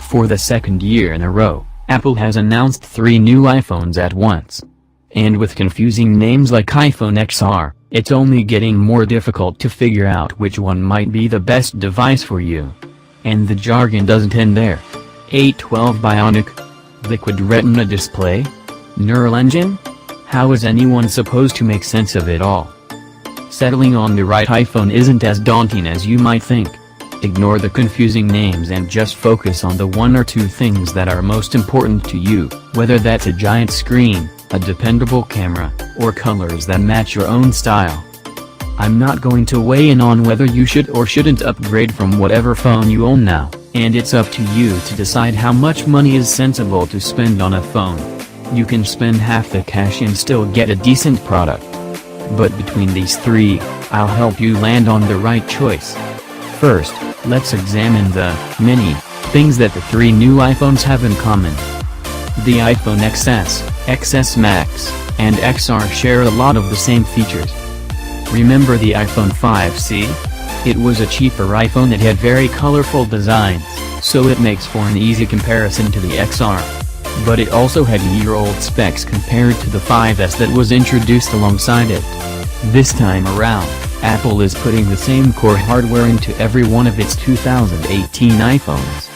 For the second year in a row, Apple has announced 3 new iPhones at once. And with confusing names like iPhone XR, it's only getting more difficult to figure out which one might be the best device for you. And the jargon doesn't end there. A12 Bionic? Liquid Retina display? Neural engine? How is anyone supposed to make sense of it all? Settling on the right iPhone isn't as daunting as you might think. Ignore the confusing names and just focus on the 1 or 2 things that are most important to you, whether that's a giant screen, a dependable camera, or colors that match your own style. I'm not going to weigh in on whether you should or shouldn't upgrade from whatever phone you own now, and it's up to you to decide how much money is sensible to spend on a phone. You can spend half the cash and still get a decent product. But between these 3, I'll help you land on the right choice. First, let's examine the many things that the 3 new iPhones have in common. The iPhone XS, XS Max, and XR share a lot of the same features. Remember the iPhone 5C? It was a cheaper iPhone that had very colorful designs, so it makes for an easy comparison to the XR. But it also had year-old specs compared to the 5S that was introduced alongside it. This time around, Apple is putting the same core hardware into every one of its 2018 iPhones.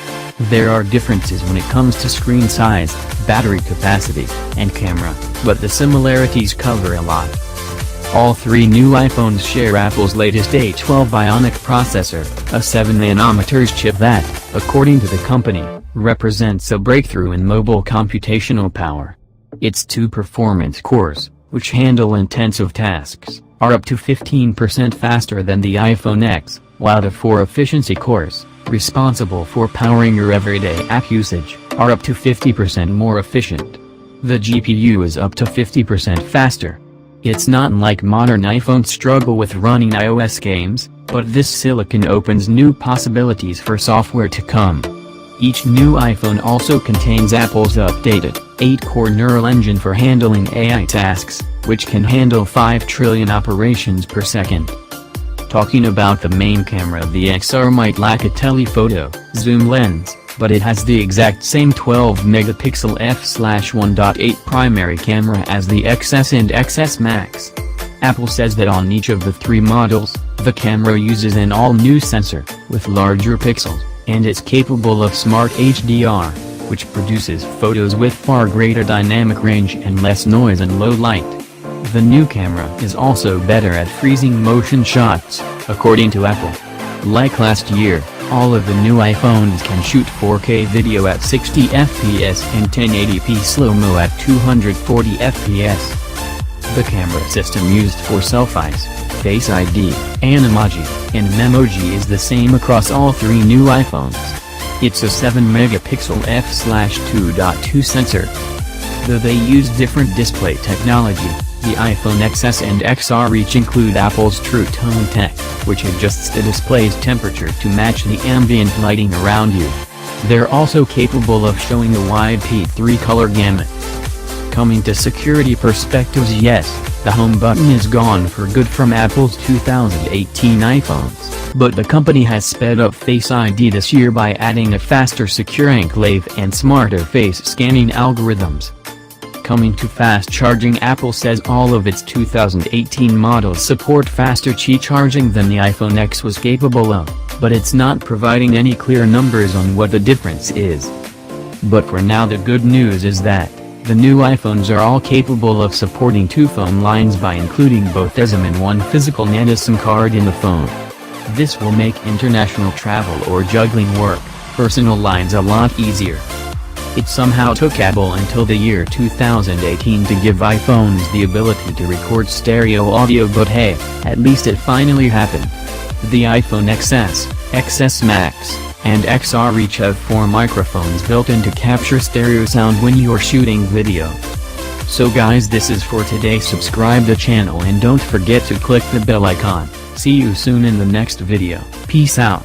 There are differences when it comes to screen size, battery capacity, and camera, but the similarities cover a lot. All 3 new iPhones share Apple's latest A12 Bionic processor, a 7nm chip that, according to the company, represents a breakthrough in mobile computational power. Its 2 performance cores, which handle intensive tasks, are up to 15% faster than the iPhone X, while the 4 efficiency cores, responsible for powering your everyday app usage, are up to 50% more efficient. The GPU is up to 50% faster. It's not like modern iPhones struggle with running iOS games, but this silicon opens new possibilities for software to come. Each new iPhone also contains Apple's updated 8-core neural engine for handling AI tasks, which can handle 5 trillion operations per second. Talking about the main camera, the XR might lack a telephoto zoom lens, but it has the exact same 12-megapixel f/1.8 primary camera as the XS and XS Max. Apple says that on each of the 3 models, the camera uses an all-new sensor, with larger pixels, and it's capable of Smart HDR, which produces photos with far greater dynamic range and less noise in low light. The new camera is also better at freezing motion shots, according to Apple. Like last year, all of the new iPhones can shoot 4K video at 60 fps and 1080p slow-mo at 240 fps. The camera system used for selfies, Face ID, Animoji, and Memoji is the same across all 3 new iPhones. It's a 7-megapixel f/2.2 sensor. Though they use different display technology, the iPhone XS and XR each include Apple's True Tone Tech, which adjusts the display's temperature to match the ambient lighting around you. They're also capable of showing a wide P3 color gamut. Coming to security perspectives, yes, the home button is gone for good from Apple's 2018 iPhones, but the company has sped up Face ID this year by adding a faster secure enclave and smarter face scanning algorithms. Coming to fast charging, Apple says all of its 2018 models support faster Qi charging than the iPhone X was capable of, but it's not providing any clear numbers on what the difference is. But for now, the good news is that the new iPhones are all capable of supporting 2 phone lines by including both eSIM and 1 physical NAND SIM card in the phone. This will make international travel or juggling personal lines a lot easier. It somehow took Apple until the year 2018 to give iPhones the ability to record stereo audio, but hey, at least it finally happened. The iPhone XS, XS Max, and XR each have 4 microphones built in to capture stereo sound when you're shooting video. So guys, this is for today. Subscribe the channel and don't forget to click the bell icon. See you soon in the next video. Peace out.